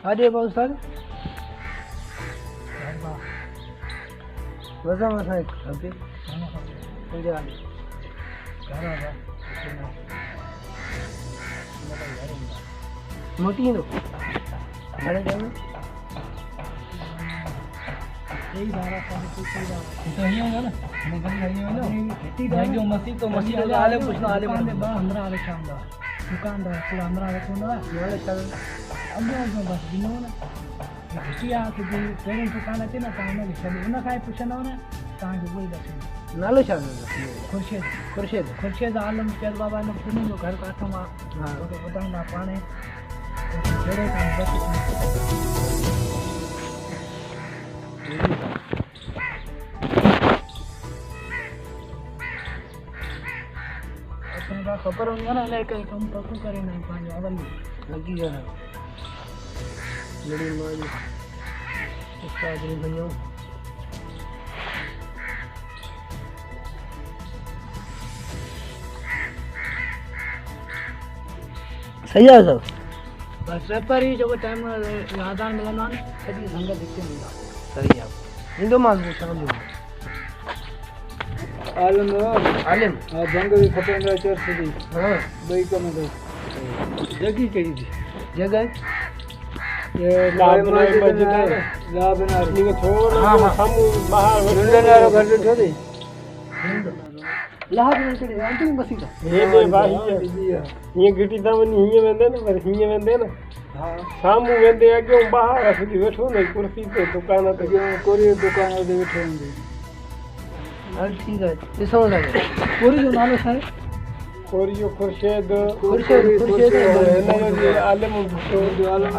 आजे बहुत सारे वजह में साइक अभी मुझे आ घर आ मोटी नो घणे टाइम में यही सारा काम तो ही होगा ना निकल रही है ना खेती जो मसीह तो आले कुछ ना आले बा हमरा आले शाम दा दुकानदार पूरा हमरा आले को ना वाले चल अब जो बस दिनो ना खेती आ के भी पेरेंट दुकान है ना काम में चल उना काय पूछना ना ता जो बोल दे नालो छा खुर्शीद आलम चल बाबा ने सुनो जो घर का था हां तो बताऊंगा पाने जेड़े काम बस अपने खबर होंगे ना लेके कम पक्को करे नहीं पानी अवल लगी है लड़ी मारी इसका आदमी भैया सही है सब बस पेपर ही जो टाइम आधार मिलना ना कभी संग दिखते नहीं सही है इंदो माल शाम आलम आलम जंग भी खपे ना चर सदी हां दई कम दो जगी कही थी जगह ये लाबना मस्जिद है लाबना नी थोड़ा हां हम बाहर नंदनारो घर जो थी लाहब में चढ़े अंतिम मसीदा ये भाई ये गिटी दामनी हिए वेंदे ना पर हिए वेंदे ना हां सामू वेंदे अगे बाहर असली बैठो ना कुर्सी पे दुकान पे कोरी दुकान पे बैठे होंगे हां ठीक है ये समझ आ गया कोरी जो नालो है कोरी जो खुर्शीद आलम जो आलम